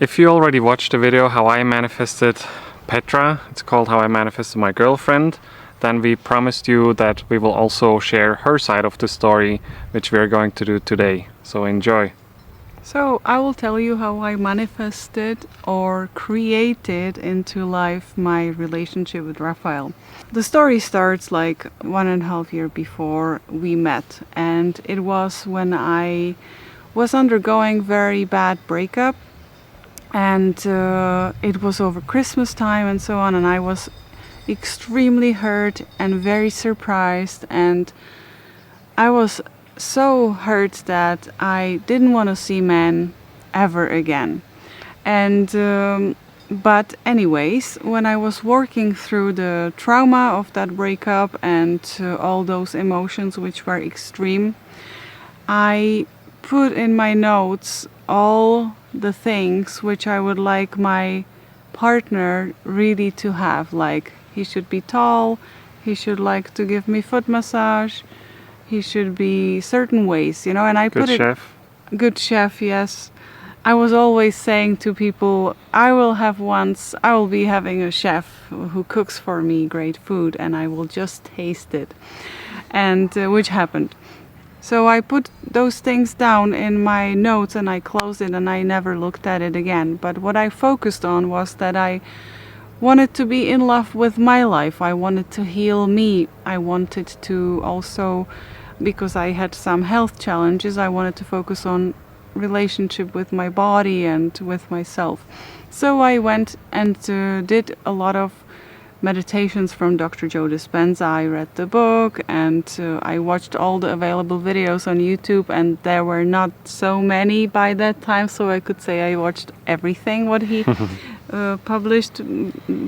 If you already watched the video how I manifested Petra, it's called How I Manifested My Girlfriend, then we promised you that we will also share her side of the story, which we are going to do today. So enjoy. So I will tell you how I manifested or created into life my relationship with Raphael. The story starts like 1.5 years before we met, and it was when I was undergoing very bad breakup, and it was over Christmas time and so on, and I was extremely hurt and very surprised, and I was so hurt that I didn't want to see men ever again. And but anyways, when I was working through the trauma of that breakup and all those emotions which were extreme, I put in my notes all the things which I would like my partner really to have. Like, he should be tall, he should like to give me foot massage, he should be certain ways, and I put it... Good chef, yes. I was always saying to people, I will be having a chef who cooks for me great food, and I will just taste it. And which happened. So I put those things down in my notes and I closed it and I never looked at it again. But what I focused on was that I wanted to be in love with my life. I wanted to heal me. I wanted to also, because I had some health challenges, I wanted to focus on relationship with my body and with myself. So I went and did a lot of meditations from Dr. Joe Dispenza. I read the book and I watched all the available videos on YouTube, and there were not so many by that time, so I could say I watched everything what he published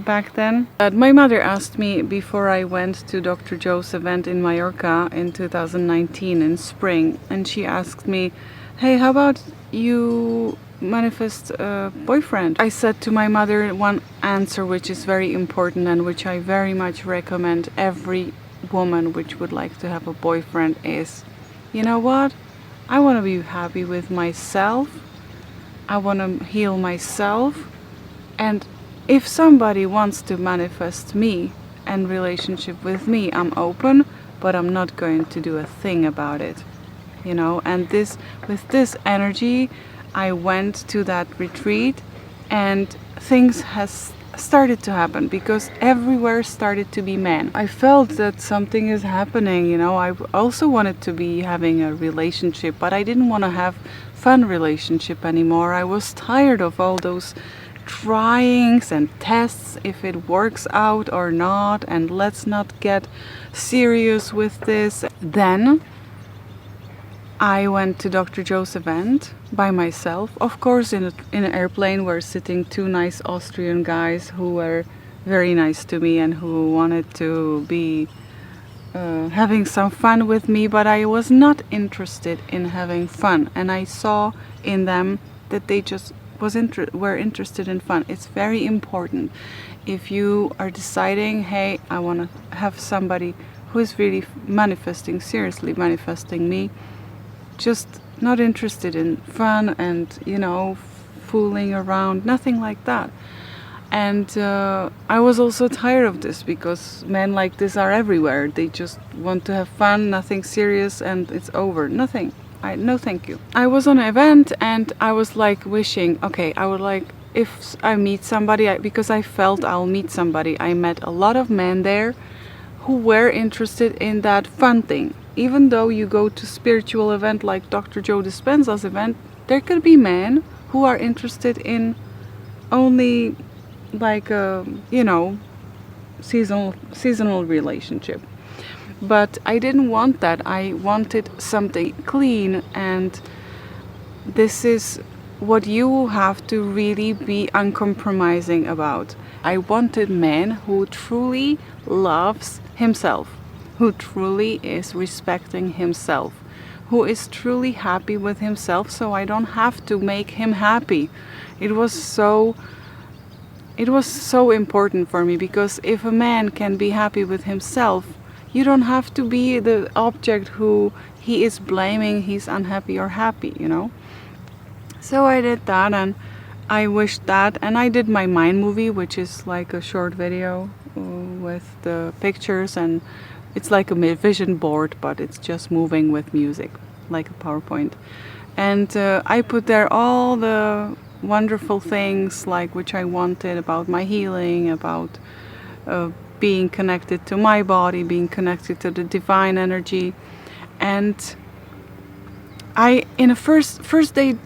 back then. But my mother asked me before I went to Dr. Joe's event in Mallorca in 2019 in spring, and she asked me, hey, how about you manifest a boyfriend? I said to my mother one answer which is very important and which I very much recommend every woman which would like to have a boyfriend is, you know what? I want to be happy with myself. I want to heal myself. And if somebody wants to manifest me and relationship with me, I'm open, but I'm not going to do a thing about it. And with this energy, I went to that retreat and things has started to happen because everywhere started to be men. I felt that something is happening, I also wanted to be having a relationship, but I didn't want to have fun relationship anymore. I was tired of all those tryings and tests, if it works out or not, and let's not get serious with this. Then I went to Dr. Joe's event by myself. Of course, in an airplane were sitting two nice Austrian guys who were very nice to me and who wanted to be having some fun with me, but I was not interested in having fun, and I saw in them that they just were interested in fun. It's very important if you are deciding, hey, I want to have somebody who is really seriously manifesting me, just not interested in fun and fooling around, nothing like that. And I was also tired of this because men like this are everywhere. They just want to have fun, nothing serious, and it's over. Nothing. No thank you. I was on an event and I was like wishing, okay, I would like, if I meet somebody, because I felt I'll meet somebody. I met a lot of men there who were interested in that fun thing. Even though you go to spiritual event like Dr. Joe Dispenza's event, there could be men who are interested in only like a, seasonal relationship. But I didn't want that. I wanted something clean, and this is what you have to really be uncompromising about. I wanted men who truly loves himself, who truly is respecting himself, who is truly happy with himself, so I don't have to make him happy. It was so important for me, because if a man can be happy with himself, you don't have to be the object who he is blaming, he's unhappy or happy, So I did that, and I wished that, and I did my mind movie, which is like a short video with the pictures, and it's like a vision board, but it's just moving with music, like a PowerPoint. And I put there all the wonderful things like which I wanted about my healing, about being connected to my body, being connected to the divine energy. And I, in a first day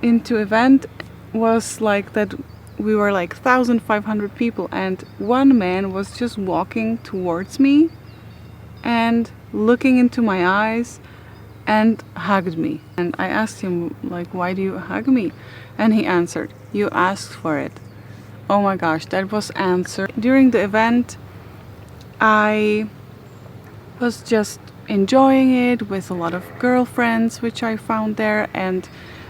into event, was like that we were like 1,500 people, and one man was just walking towards me and looking into my eyes and hugged me. And I asked him, like, why do you hug me? And he answered, you asked for it. Oh my gosh, that was answered. During the event, I was just enjoying it with a lot of girlfriends which I found there, and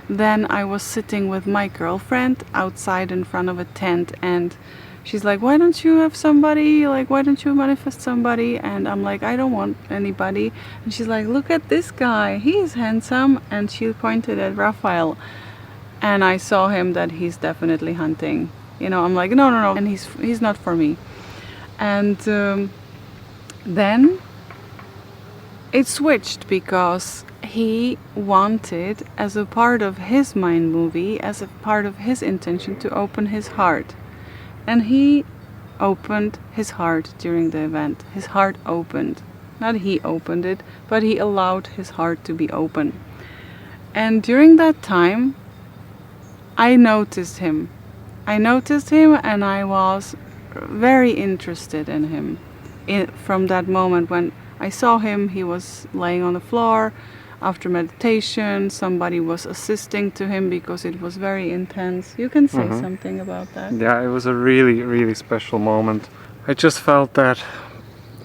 then I was sitting with my girlfriend outside in front of a tent, and she's like, why don't you have somebody, like why don't you manifest somebody? And I'm like, I don't want anybody. And she's like, look at this guy, he's handsome. And she pointed at Raphael, and I saw him that he's definitely hunting, you know. I'm like, no, and he's not for me. And then it switched, because he wanted, as a part of his mind movie, as a part of his intention, to open his heart. And he opened his heart during the event. His heart opened. Not he opened it, but he allowed his heart to be open. And during that time, I noticed him. And I was very interested in him. From that moment when I saw him, he was laying on the floor. After meditation, somebody was assisting to him because it was very intense. You can say something about that. Yeah, it was a really, really special moment. I just felt that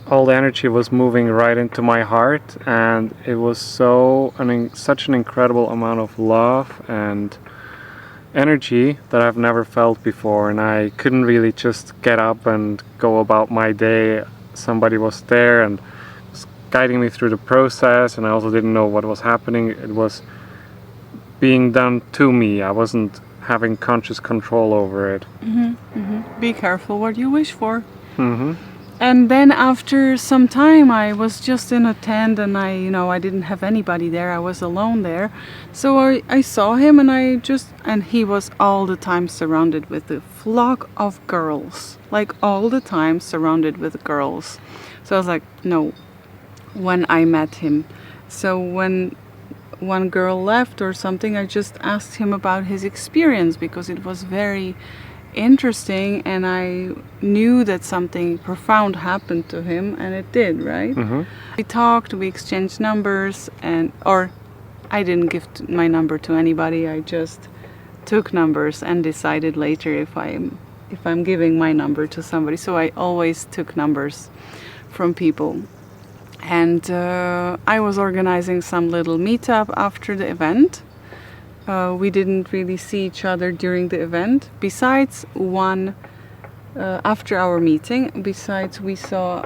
all the energy was moving right into my heart, and it was such an incredible amount of love and energy that I've never felt before, and I couldn't really just get up and go about my day. Somebody was there and guiding me through the process, and I also didn't know what was happening. It was being done to me. I wasn't having conscious control over it. Be careful what you wish for. And then after some time, I was just in a tent, and I didn't have anybody there. I was alone there. So I saw him, and he was all the time surrounded with a flock of girls, like all the time surrounded with girls. So I was like, no. When I met him, so when one girl left or something, I just asked him about his experience, because it was very interesting, and I knew that something profound happened to him, and it did, right? We talked, we exchanged numbers, or I didn't give my number to anybody. I just took numbers and decided later if I'm giving my number to somebody. So I always took numbers from people. And I was organizing some little meetup after the event. We didn't really see each other during the event. Besides one, after our meeting, we saw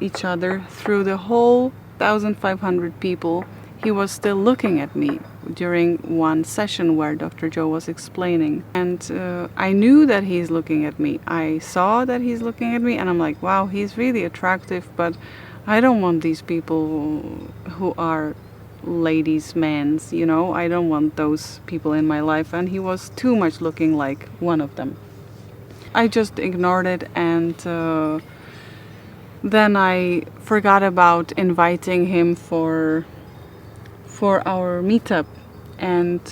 each other through the whole 1,500 people. He was still looking at me during one session where Dr. Joe was explaining. And I knew that he's looking at me. I saw that he's looking at me, and I'm like, wow, he's really attractive, but I don't want these people who are ladies' mans, I don't want those people in my life. And he was too much looking like one of them. I just ignored it, and then I forgot about inviting him for our meetup. And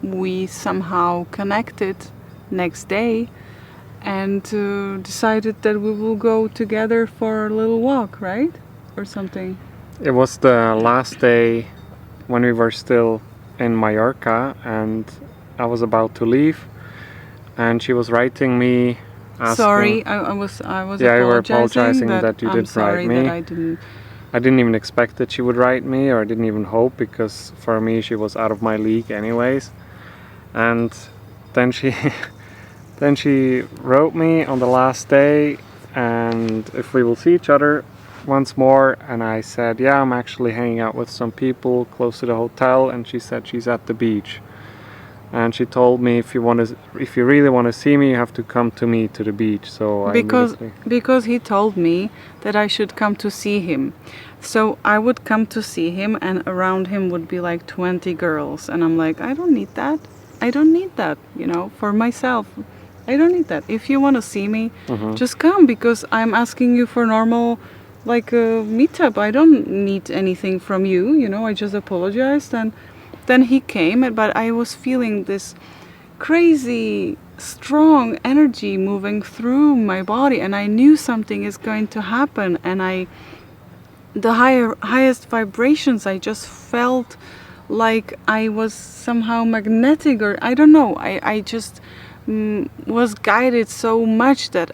we somehow connected next day, and decided that we will go together for a little walk, right? Or something. It was the last day when we were still in Mallorca, and I was about to leave, and she was writing me asking... Sorry, I was yeah, you were apologizing that you I'm didn't sorry write me. that I didn't even expect that she would write me, or I didn't even hope, because for me she was out of my league anyways. And then she then she wrote me on the last day, and if we will see each other once more. And I said, yeah, I'm actually hanging out with some people close to the hotel. And she said she's at the beach. And she told me if you really want to see me, you have to come to me to the beach. So I immediately... because he told me that I should come to see him. So I would come to see him, and around him would be like 20 girls, and I'm like, I don't need that. I don't need that, for myself. I don't need that. If you want to see me, just come, because I'm asking you for normal, like a meetup. I don't need anything from you, I just apologized, and then he came, but I was feeling this crazy, strong energy moving through my body, and I knew something is going to happen, and the highest vibrations, I just felt like I was somehow magnetic, or I don't know. I just was guided so much that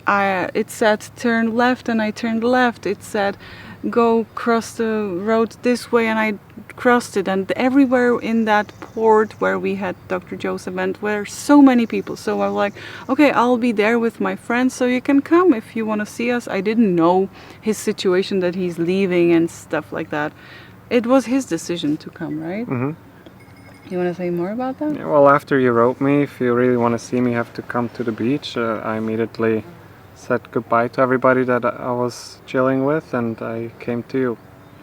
it said turn left, and I turned left. It said go cross the road this way, and I crossed it. And everywhere in that port where we had Dr. Joe's event were so many people. So I was like, okay, I'll be there with my friends, so you can come if you want to see us. I didn't know his situation, that he's leaving and stuff like that. It was his decision to come, right? You want to say more about that? Yeah, well, after you wrote me, if you really want to see me, you have to come to the beach. I immediately said goodbye to everybody that I was chilling with, and I came to you.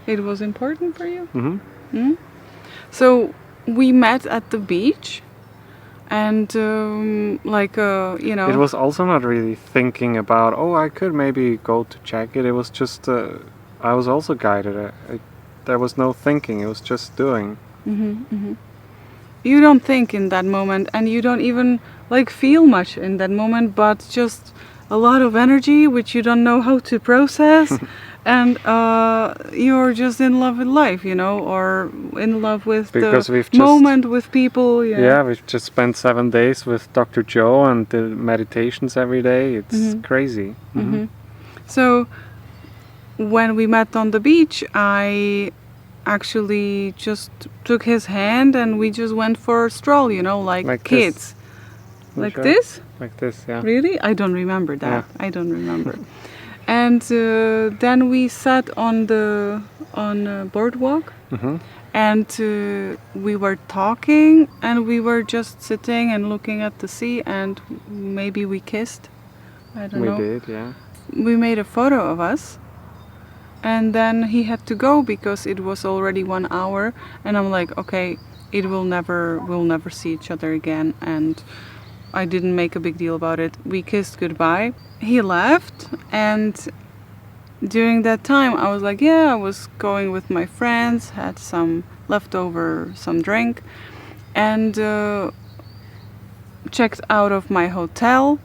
It was important for you? So we met at the beach, and It was also not really thinking about, I could maybe go to check it. It was just, I was also guided. There was no thinking, it was just doing. You don't think in that moment, and you don't even feel much in that moment, but just a lot of energy which you don't know how to process. And you're just in love with life, or in love with the moment with people. Yeah, we've just spent 7 days with Dr. Joe and the meditations every day. It's crazy. So when we met on the beach, I actually just took his hand, and we just went for a stroll, like kids. Like this? Like this, yeah. Really? I don't remember that. Yeah. I don't remember. And then we sat on a boardwalk, and we were talking, and we were just sitting and looking at the sea, and maybe we kissed. I don't know. We did, yeah. We made a photo of us, and then he had to go because it was already 1 hour, and I'm like, okay, we'll never see each other again, and I didn't make a big deal about it. We kissed goodbye. He left, and during that time I was like, I was going with my friends, had some drink, and checked out of my hotel,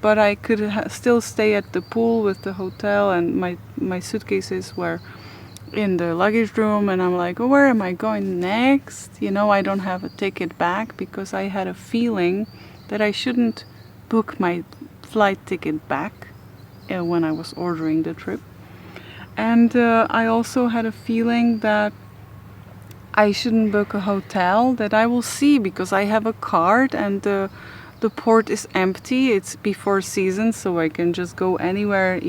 but I could still stay at the pool with the hotel, and my suitcases were in the luggage room, and I'm like, where am I going next? I don't have a ticket back, because I had a feeling that I shouldn't book my flight ticket back when I was ordering the trip. And I also had a feeling that I shouldn't book a hotel that I will see, because I have a card, and the port is empty. It's before season, so I can just go anywhere,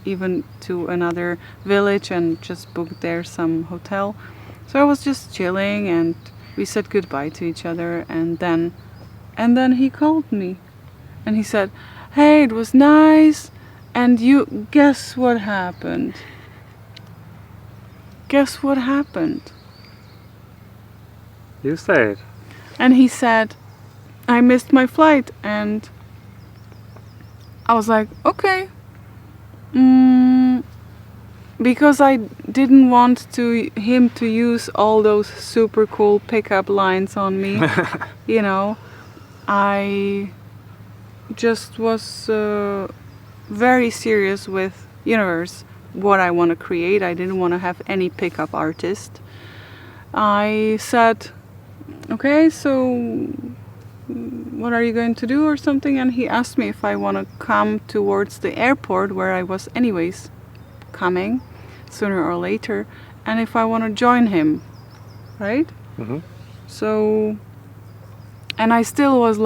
even to another village, and just book there some hotel. So I was just chilling, and we said goodbye to each other, and then he called me, and he said, hey, it was nice, and you guess what happened? Guess what happened? You say it. And he said, I missed my flight, and I was like, okay. Because I didn't want him to use all those super cool pickup lines on me, I just was very serious with universe, what I want to create. I didn't want to have any pickup artist. I said, okay, so what are you going to do or something? And he asked me if I want to come towards the airport, where I was anyways coming sooner or later, and if I want to join him, right? So, and I still was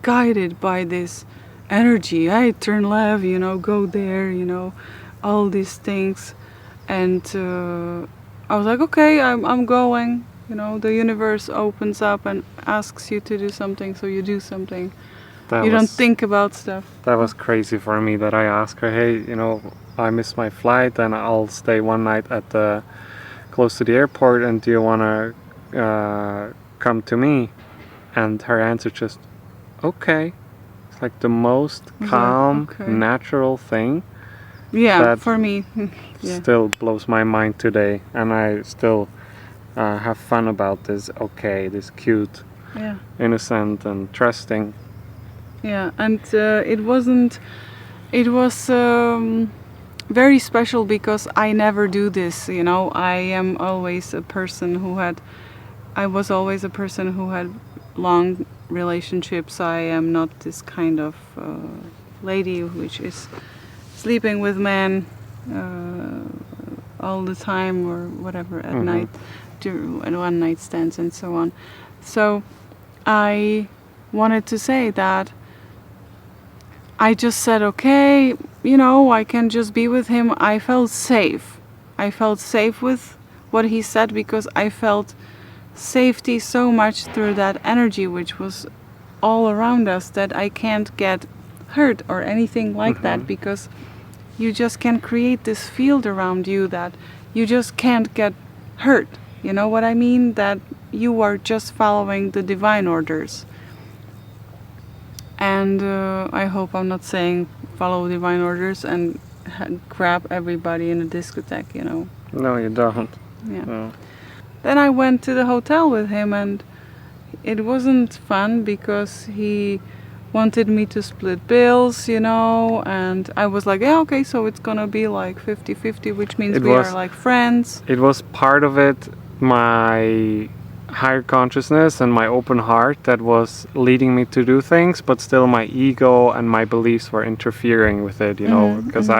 guided by this energy. I turn left, go there, all these things, and I was like, okay, I'm going, You know, the universe opens up and asks you to do something, so you do something. You don't think about stuff. That was crazy for me that I asked her, hey, you know, I missed my flight and I'll stay one night at the close to the airport, and do you want to come to me? And her answer just, okay. It's like the most calm, natural thing. Yeah, that for me. Yeah. Still blows my mind today, and I still have fun about this. Okay, this cute, innocent and trusting. Yeah, and it wasn't. It was very special because I never do this. You know, I am always a person who had. I was always a person who had long relationships. I am not this kind of lady which is sleeping with men all the time or whatever at night, and one night stands and so on. So I wanted to say that I just said, okay, you know, I can just be with him. I felt safe. I felt safe with what he said because I felt safety so much through that energy which was all around us, that I can't get hurt or anything like that, because you just can create this field around you that you just can't get hurt. You know what I mean? That you are just following the divine orders. And I hope I'm not saying follow divine orders and grab everybody in a discotheque, you know. No, you don't. Yeah. No. Then I went to the hotel with him, and it wasn't fun because he wanted me to split bills, you know, and I was like, yeah, okay, so it's gonna be like 50-50, which means we are like friends. It was part of it, my higher consciousness and my open heart that was leading me to do things, but still my ego and my beliefs were interfering with it, you know, because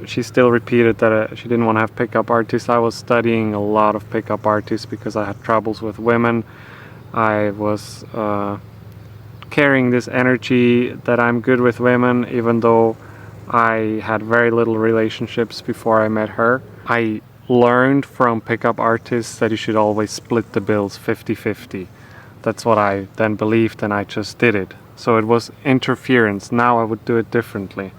she still repeated that she didn't want to have pickup artists. I was studying a lot of pickup artists because I had troubles with women. I was carrying this energy that I'm good with women, even though I had very little relationships before I met her. I learned from pickup artists that you should always split the bills 50-50. That's what I then believed, and I just did it. So it was interference. Now I would do it differently.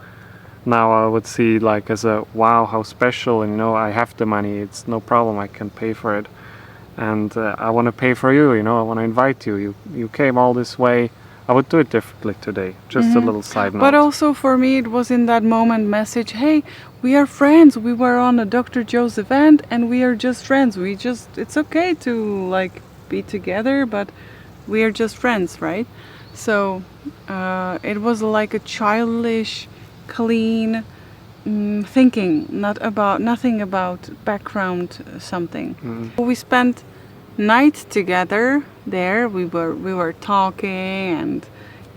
Now I would see like as a wow, how special, and you know, I have the money, it's no problem, I can pay for it, and I want to pay for you, you know, I want to invite you, you came all this way. I would do it differently today. Just a little side note. But also for me it was in that moment message, hey, we are friends, we were on a Dr. Joe's event and we are just friends, it's okay to like be together, but we are just friends, right? So it was like a childish, clean thinking, nothing about background something. We spent night together there. We were talking, and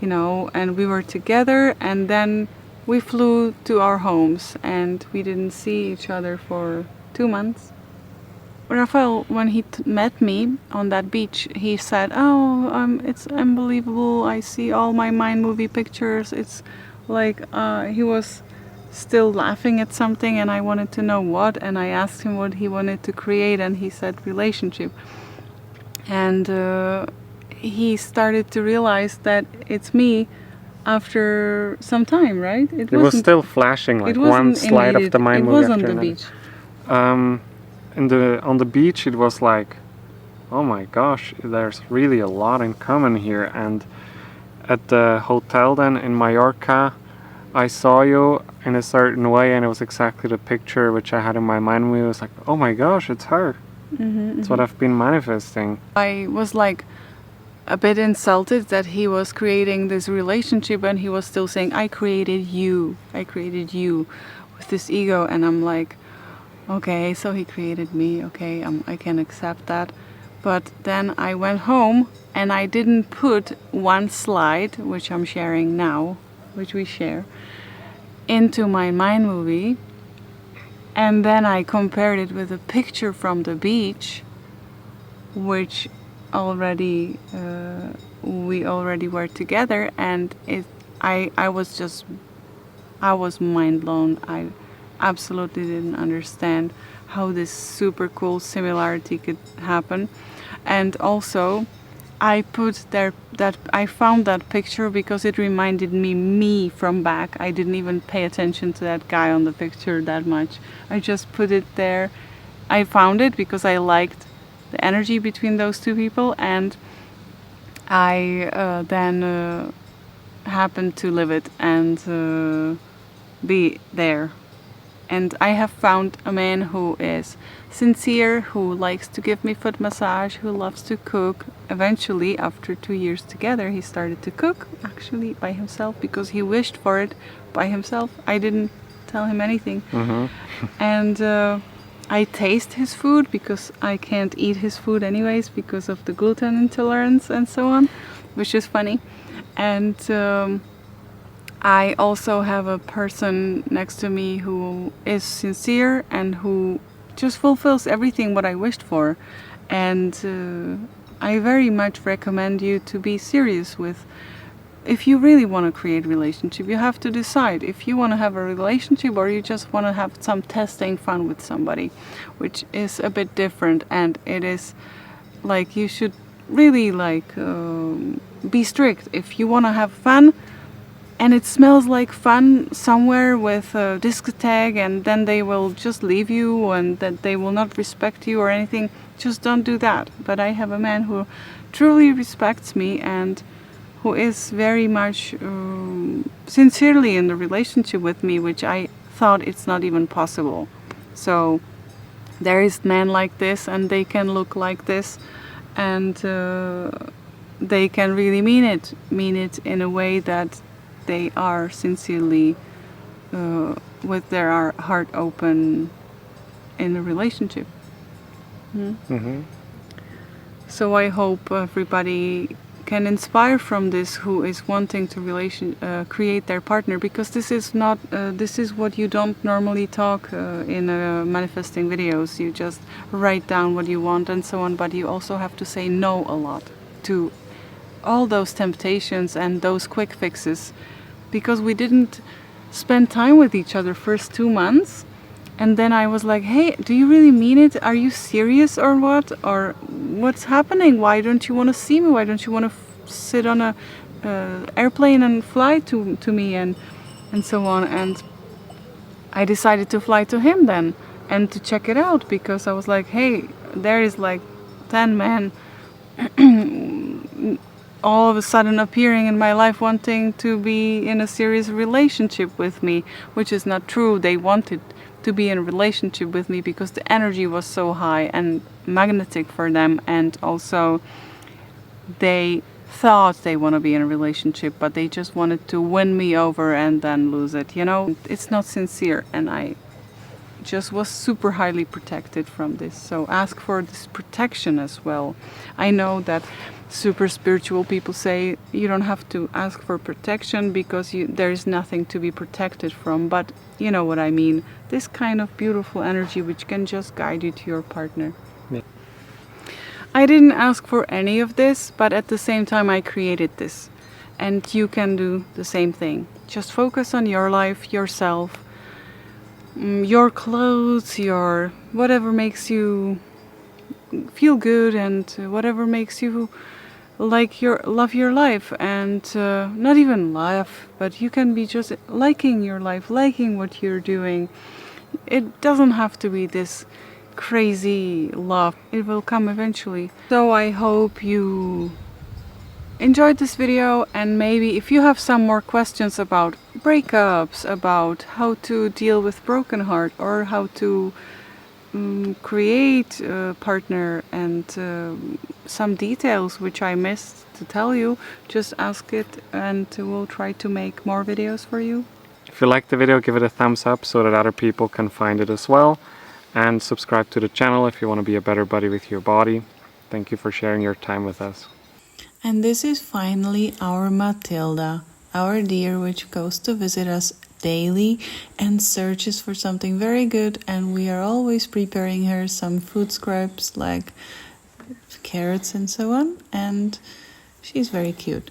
you know, and we were together, and then we flew to our homes, and we didn't see each other for 2 months. Raphael, when he met me on that beach, he said, oh, it's unbelievable, I see all my mind movie pictures. It's like he was still laughing at something, and I wanted to know what, and I asked him what he wanted to create, and he said relationship. And he started to realize that it's me after some time, right? It was still flashing, like one slide of the mind movie. It was on the beach. On the beach it was like, oh my gosh, there's really a lot in common here. And at the hotel then in Mallorca, I saw you in a certain way, and it was exactly the picture which I had in my mind. It was like, oh my gosh, it's her. It's what I've been manifesting. I was like a bit insulted that he was creating this relationship and he was still saying, I created you with this ego. And I'm like, okay, so he created me, okay, I can accept that. But then I went home and I didn't put one slide, which I'm sharing now, which we share, into my mind movie. And then I compared it with a picture from the beach, which already we already were together, and I was mind blown. absolutely didn't understand how this super cool similarity could happen. And also I put there that I found that picture because it reminded me from back. I didn't even pay attention to that guy on the picture that much. I just put it there. I found it because I liked the energy between those two people, and I then happened to live it and be there. And I have found a man who is sincere, who likes to give me foot massage, who loves to cook. Eventually, after 2 years together, he started to cook, actually by himself, because he wished for it by himself. I didn't tell him anything. And I taste his food because I can't eat his food anyways because of the gluten intolerance and so on, which is funny. And I also have a person next to me who is sincere and who just fulfills everything what I wished for. And I very much recommend you to be serious with, if you really want to create a relationship, you have to decide if you want to have a relationship or you just want to have some testing fun with somebody, which is a bit different. And it is like you should really be strict. If you want to have fun and it smells like fun somewhere with a discotheque, and then they will just leave you and that they will not respect you or anything, just don't do that. But I have a man who truly respects me and who is very much sincerely in the relationship with me, which I thought it's not even possible. So there is men like this, and they can look like this, and they can really mean it in a way that they are sincerely with their heart open in a relationship. So I hope everybody can inspire from this who is wanting to create their partner, because this is not this is what you don't normally talk in manifesting videos. You just write down what you want and so on, but you also have to say no a lot to all those temptations and those quick fixes, because we didn't spend time with each other first 2 months. And then I was like, hey, do you really mean it? Are you serious or what? Or what's happening? Why don't you want to see me? Why don't you want to sit on a airplane and fly to me and so on? And I decided to fly to him then and to check it out, because I was like, hey, there is like 10 men all of a sudden appearing in my life wanting to be in a serious relationship with me, which is not true. They wanted to be in a relationship with me because the energy was so high and magnetic for them, and also they thought they want to be in a relationship, but they just wanted to win me over and then lose it, you know. It's not sincere, and I just was super highly protected from this. So ask for this protection as well. I know that super spiritual people say you don't have to ask for protection because there is nothing to be protected from, but you know what I mean. This kind of beautiful energy which can just guide you to your partner. Yeah. I didn't ask for any of this, but at the same time I created this, and you can do the same thing. Just focus on your life, yourself, your clothes, your whatever makes you feel good, and whatever makes you love your life, and not even laugh, but you can be just liking your life, liking what you're doing. It doesn't have to be this crazy love. It will come eventually. So I hope you enjoyed this video, and maybe if you have some more questions about breakups, about how to deal with broken heart, or how to create a partner, and some details which I missed to tell you, just ask it and we'll try to make more videos for you. If you liked the video, give it a thumbs up so that other people can find it as well, and subscribe to the channel if you want to be a better buddy with your body. Thank you for sharing your time with us. And this is finally our Matilda, our deer, which goes to visit us daily and searches for something very good, and we are always preparing her some food scraps like carrots and so on, and she's very cute.